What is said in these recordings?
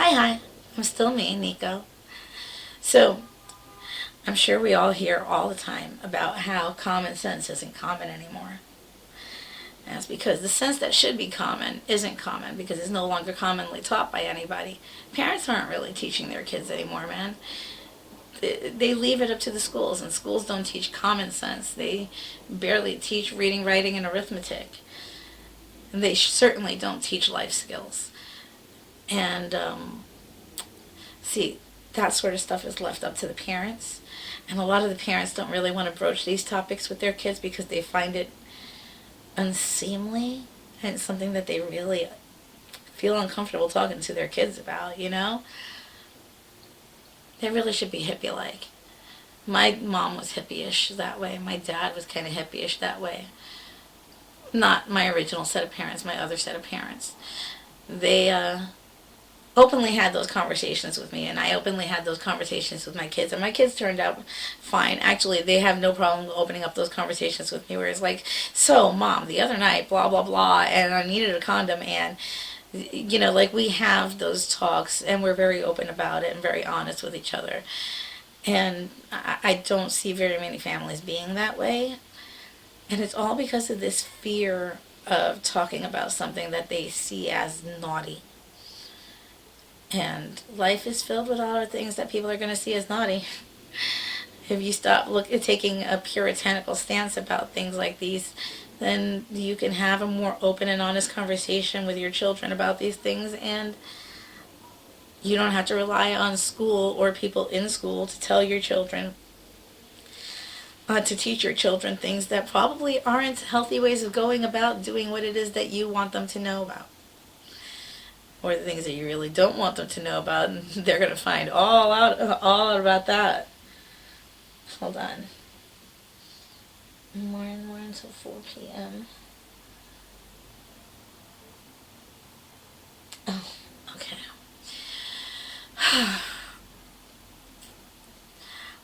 Hi. I'm still me, Nico. So, I'm sure we all hear all the time about how common sense isn't common anymore. And that's because the sense that should be common isn't common because it's no longer commonly taught by anybody. Parents aren't really teaching their kids anymore, man. They leave it up to the schools, and schools don't teach common sense. They barely teach reading, writing, and arithmetic. And they certainly don't teach life skills. And see, that sort of stuff is left up to the parents. And a lot of the parents don't really want to broach these topics with their kids because they find it unseemly and it's something that they really feel uncomfortable talking to their kids about. They really should be hippie like. My mom was hippie-ish that way. My dad was kind of hippie-ish that way. Not my original set of parents, my other set of parents. They openly had those conversations with me, and I openly had those conversations with my kids, and my kids turned out fine. Actually, they have no problem opening up those conversations with me, where it's like, so mom, the other night, blah blah blah, and I needed a condom, and like, we have those talks, and we're very open about it and very honest with each other. And I don't see very many families being that way, and it's all because of this fear of talking about something that they see as naughty. And life is filled with a lot of things that people are going to see as naughty. If you stop taking a puritanical stance about things like these, then you can have a more open and honest conversation with your children about these things, and you don't have to rely on school or people in school to tell your children, to teach your children things that probably aren't healthy ways of going about doing what it is that you want them to know about, or the things that you really don't want them to know about, and they're going to find all out about that. Hold on. More and more until 4 p.m. Oh, okay.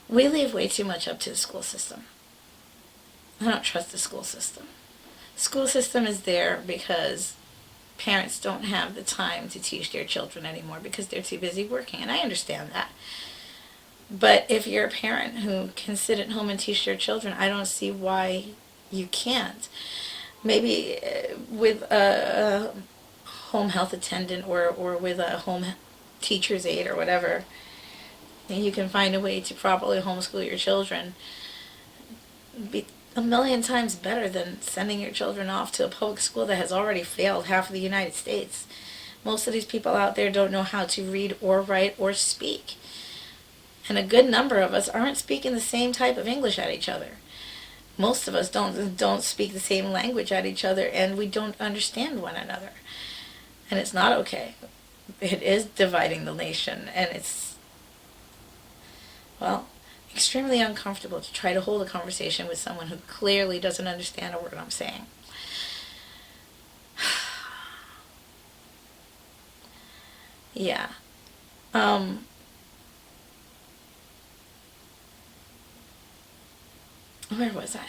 We leave way too much up to the school system. I don't trust the school system. The school system is there because parents don't have the time to teach their children anymore because they're too busy working, and I understand that. But if you're a parent who can sit at home and teach their children, I don't see why you can't. Maybe with a home health attendant, or with a home teacher's aide or whatever, you can find a way to properly homeschool your children. Be a million times better than sending your children off to a public school that has already failed half of the United States. Most of these people out there don't know how to read or write or speak. And a good number of us aren't speaking the same type of English at each other. Most of us don't speak the same language at each other, and we don't understand one another. And it's not okay. It is dividing the nation, and it's, well, extremely uncomfortable to try to hold a conversation with someone who clearly doesn't understand a word I'm saying. Yeah. Where was I?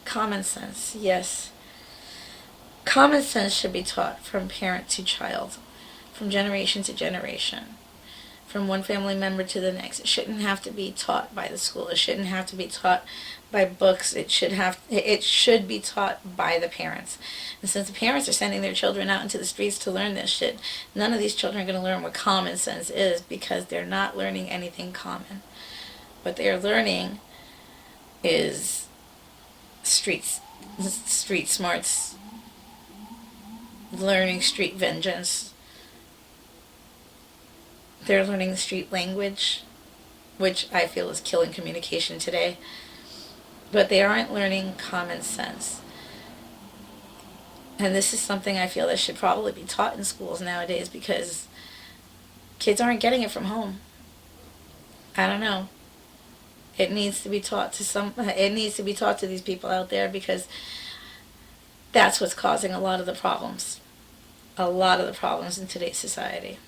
Common sense, yes. Common sense should be taught from parent to child, from generation to generation, from one family member to the next. It shouldn't have to be taught by the school. It shouldn't have to be taught by books. It should be taught by the parents. And since the parents are sending their children out into the streets to learn this shit, none of these children are going to learn what common sense is because they're not learning anything common. What they are learning is street smarts, learning street vengeance. They're learning the street language, which I feel is killing communication today. But they aren't learning common sense. And this is something I feel that should probably be taught in schools nowadays because kids aren't getting it from home. I don't know. It needs to be taught to these people out there because that's what's causing a lot of the problems. A lot of the problems in today's society.